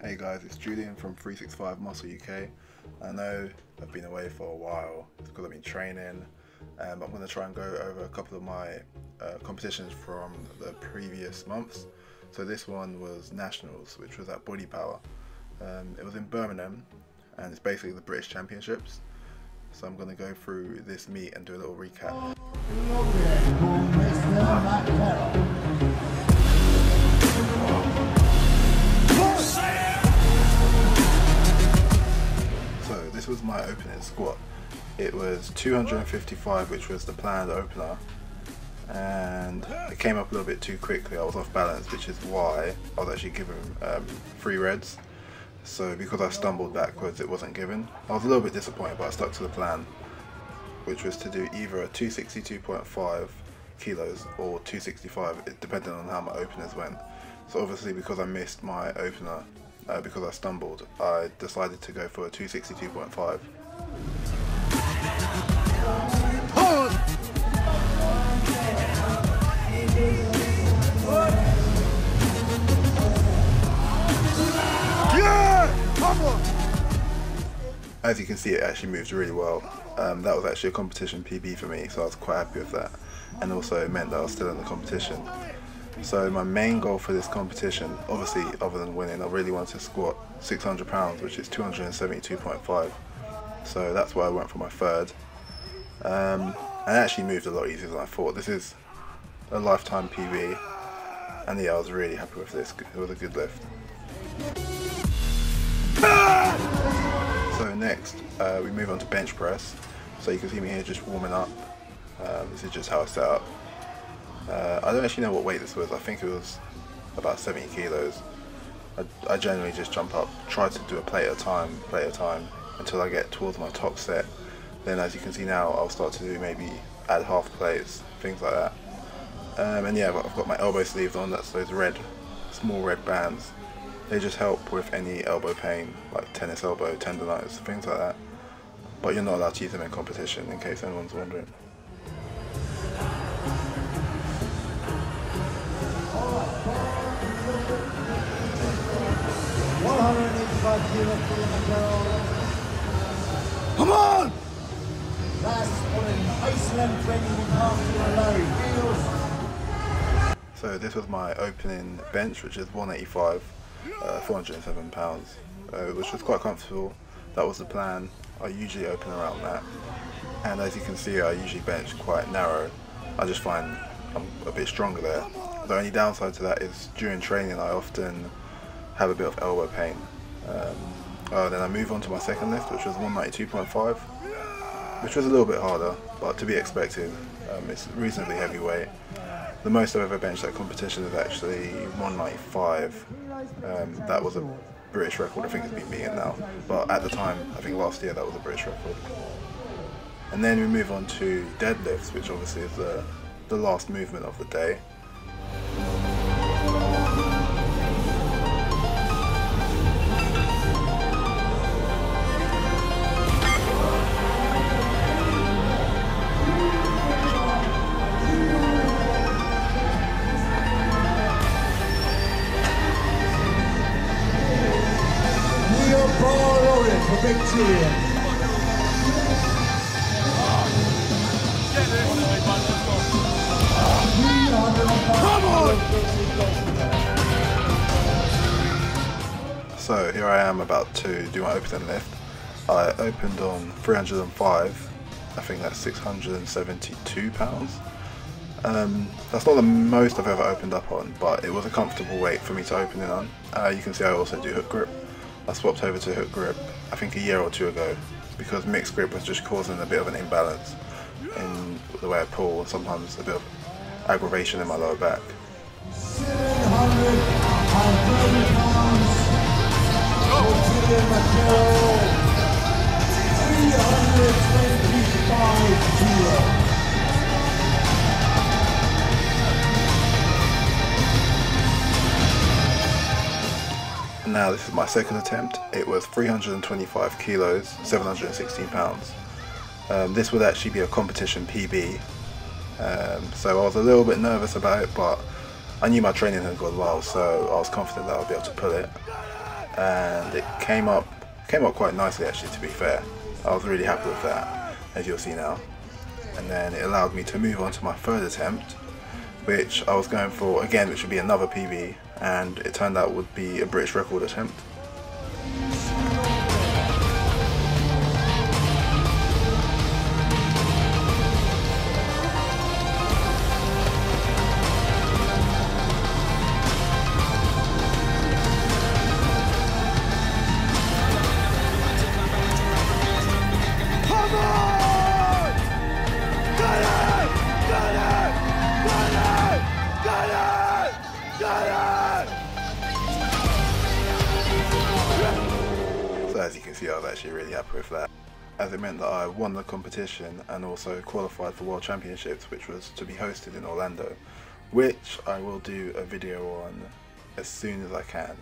Hey guys, it's Julian from 365MuscleUK. I know I've been away for a while, it's because I've been training, but I'm going to try and go over a couple of my competitions from the previous months. So this one was Nationals, which was at BodyPower. It was in Birmingham, and it's basically the British Championships. So I'm going to go through this meet and do a little recap. So this was my opening squat. It was 255, which was the planned opener, and it came up a little bit too quickly. I was off balance, which is why I was actually given 3 reds. So because I stumbled backwards, it wasn't given. I was a little bit disappointed, but I stuck to the plan, which was to do either a 262.5 kilos or 265, depending on how my openers went. So obviously, because I missed my opener, because I stumbled, I decided to go for a 262.5. As you can see, it actually moves really well. That was actually a competition PB for me, so I was quite happy with that. And also it meant that I was still in the competition. So my main goal for this competition, obviously other than winning, I really wanted to squat 600 pounds, which is 272.5. So that's why I went for my third. And it actually moved a lot easier than I thought. This is a lifetime PB, and yeah, I was really happy with this. It was a good lift. So next, we move on to bench press. So you can see me here just warming up. This is just how I set up. I don't actually know what weight this was. I think it was about 70 kilos. I generally just jump up, try to do a plate at a time, until I get towards my top set. Then as you can see now, I'll start to do maybe add half plates, things like that. And yeah, I've got my elbow sleeves on. That's those small red bands. They just help with any elbow pain, like tennis elbow, tendonitis, things like that. But you're not allowed to use them in competition, in case anyone's wondering. Come on! So this was my opening bench, which is 185, 407 pounds, which was quite comfortable. That was the plan. I usually open around that, and as you can see, I usually bench quite narrow. I just find I'm a bit stronger there. The only downside to that is during training I often have a bit of elbow pain. Then I move on to my second lift, which was 192.5, which was a little bit harder, but to be expected. It's reasonably heavy weight. The most I've ever benched at competition is actually 195. That was a British record. I think it's been beaten now, but at the time, I think last year, that was a British record. And then we move on to deadlifts, which obviously is the last movement of the day. So here I am about to do my opening lift. I opened on 305, I think that's 672 pounds. That's not the most I've ever opened up on, but it was a comfortable weight for me to open in on. You can see I also do hook grip. I swapped over to hook grip I think a year or two ago, because mixed grip was just causing a bit of an imbalance in the way I pull, and sometimes a bit of aggravation in my lower back. Now this is my second attempt. It was 325 kilos, 716 pounds. This would actually be a competition PB, so I was a little bit nervous about it, but I knew my training had gone well, so I was confident that I'd be able to pull it. and it came up quite nicely actually, to be fair. I was really happy with that, as you'll see now. And then it allowed me to move on to my third attempt, which I was going for again, which would be another PB, and it turned out would be a British record attempt. So as you can see, I was actually really happy with that, as it meant that I won the competition and also qualified for World Championships, which was to be hosted in Orlando, which I will do a video on as soon as I can.